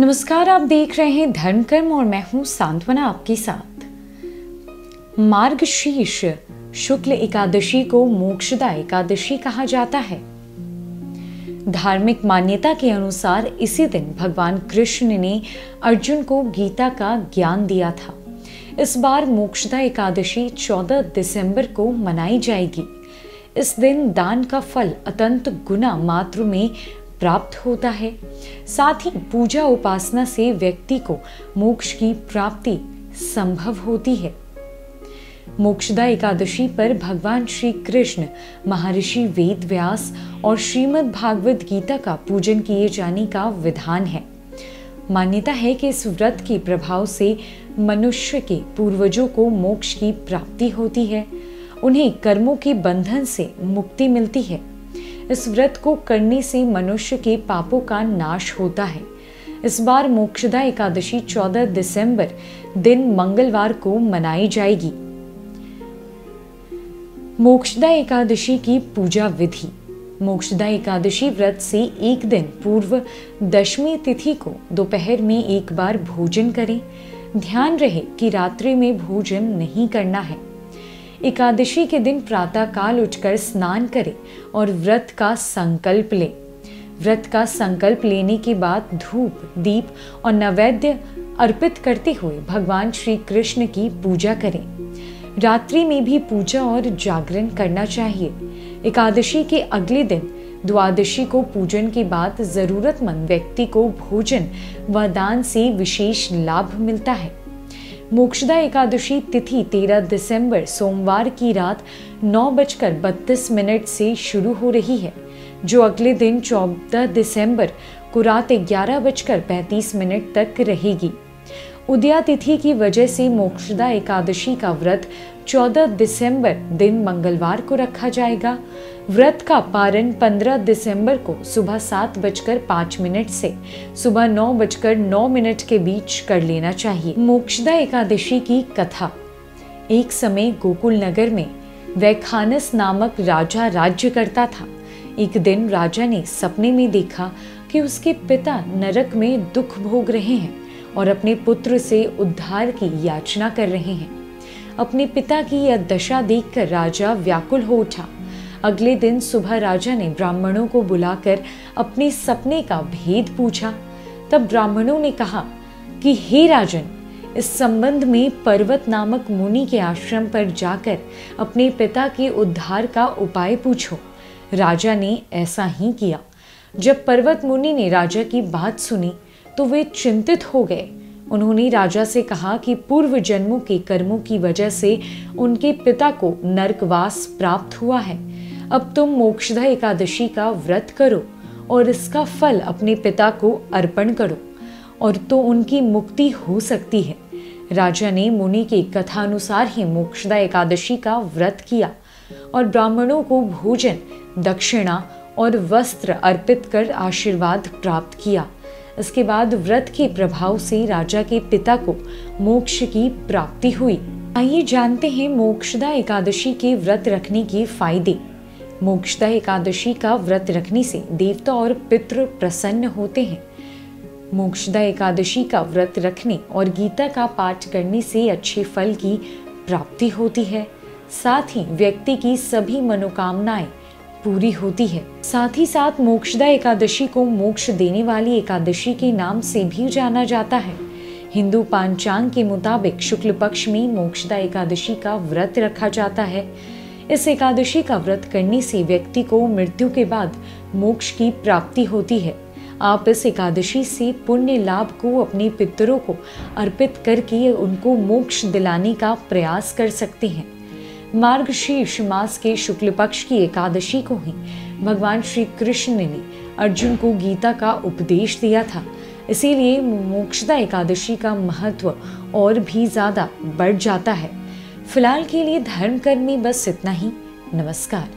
नमस्कार, आप देख रहे हैं धर्म कर्म और मैं हूं सांत्वना आपके साथ। मार्गशीर्ष शुक्ल एकादशी को मोक्षदा एकादशी कहा जाता है। धार्मिक मान्यता के अनुसार इसी दिन भगवान कृष्ण ने अर्जुन को गीता का ज्ञान दिया था। इस बार मोक्षदा एकादशी 14 दिसंबर को मनाई जाएगी। इस दिन दान का फल अत्यंत गुना मात्र में प्राप्त होता है। साथ ही पूजा उपासना से व्यक्ति को मोक्ष की प्राप्ति संभव होती है। मोक्षदा एकादशी पर भगवान श्री कृष्ण, महर्षि वेद व्यास और श्रीमद् भागवत गीता का पूजन किए जाने का विधान है। मान्यता है कि इस व्रत के प्रभाव से मनुष्य के पूर्वजों को मोक्ष की प्राप्ति होती है, उन्हें कर्मों के बंधन से मुक्ति मिलती है। इस व्रत को करने से मनुष्य के पापों का नाश होता है। इस बार मोक्षदा एकादशी 14 दिसंबर दिन मंगलवार को मनाई जाएगी। मोक्षदा एकादशी की पूजा विधि। मोक्षदा एकादशी व्रत से एक दिन पूर्व दशमी तिथि को दोपहर में एक बार भोजन करें। ध्यान रहे कि रात्रि में भोजन नहीं करना है। एकादशी के दिन प्रातः काल उठकर स्नान करें और व्रत का संकल्प लें। व्रत का संकल्प लेने के बाद धूप, दीप और नैवेद्य अर्पित करते हुए भगवान श्री कृष्ण की पूजा करें। रात्रि में भी पूजा और जागरण करना चाहिए। एकादशी के अगले दिन द्वादशी को पूजन के बाद जरूरतमंद व्यक्ति को भोजन व दान से विशेष लाभ मिलता है। मोक्षदा एकादशी तिथि 13 दिसंबर सोमवार की रात 9:32 से शुरू हो रही है, जो अगले दिन 14 दिसंबर को रात 11:35 तक रहेगी। उदया तिथि की वजह से मोक्षदा एकादशी का व्रत 14 दिसंबर दिन मंगलवार को रखा जाएगा। व्रत का पारण 15 दिसंबर को सुबह 7:05 से सुबह 9:09 के बीच कर लेना चाहिए। मोक्षदा एकादशी की कथा। एक समय गोकुल नगर में वैखानस नामक राजा राज्य करता था। एक दिन राजा ने सपने में देखा कि उसके पिता नरक में दुख भोग रहे हैं और अपने पुत्र से उद्धार की याचना कर रहे हैं। अपने पिता की यह दशा देखकर राजा व्याकुल हो उठा। अगले दिन सुबह राजा ने ब्राह्मणों को बुलाकर अपने सपने का भेद पूछा। तब ब्राह्मणों ने कहा कि हे राजन, इस संबंध में पर्वत नामक मुनि के आश्रम पर जाकर अपने पिता के उद्धार का उपाय पूछो। राजा ने ऐसा ही किया। जब पर्वत मुनि ने राजा की बात सुनी तो वे चिंतित हो गए। उन्होंने राजा से कहा कि पूर्व जन्मों के कर्मों की वजह से उनके पिता को नरकवास प्राप्त हुआ है। अब तुम मोक्षदा एकादशी का व्रत करो और इसका फल अपने पिता को अर्पण करो और तो उनकी मुक्ति हो सकती है। राजा ने मुनि के कथानुसार ही मोक्षदा एकादशी का व्रत किया और ब्राह्मणों को भोजन, दक्षिणा और वस्त्र अर्पित कर आशीर्वाद प्राप्त किया। इसके बाद व्रत के प्रभाव से राजा के पिता को मोक्ष की प्राप्ति हुई। आइए जानते हैं मोक्षदा एकादशी के व्रत रखने के फायदे। मोक्षदा एकादशी का व्रत रखने से देवता और पितृ प्रसन्न होते हैं। मोक्षदा एकादशी का व्रत रखने और गीता का पाठ करने से अच्छे फल की प्राप्ति होती है। साथ ही व्यक्ति की सभी मनोकामनाएं पूरी होती है। साथ ही साथ मोक्षदा एकादशी को मोक्ष देने वाली एकादशी के नाम से भी जाना जाता है। हिंदू पंचांग के मुताबिक शुक्ल पक्ष में मोक्षदा एकादशी का व्रत रखा जाता है। इस एकादशी का व्रत करने से व्यक्ति को मृत्यु के बाद मोक्ष की प्राप्ति होती है। आप इस एकादशी से पुण्य लाभ को अपने पितरों को अर्पित करके उनको मोक्ष दिलाने का प्रयास कर सकते हैं। मार्गशीर्ष मास के शुक्ल पक्ष की एकादशी को ही भगवान श्री कृष्ण ने अर्जुन को गीता का उपदेश दिया था। इसीलिए मोक्षदा एकादशी का महत्व और भी ज्यादा बढ़ जाता है। फिलहाल के लिए धर्म कर्म में बस इतना ही। नमस्कार।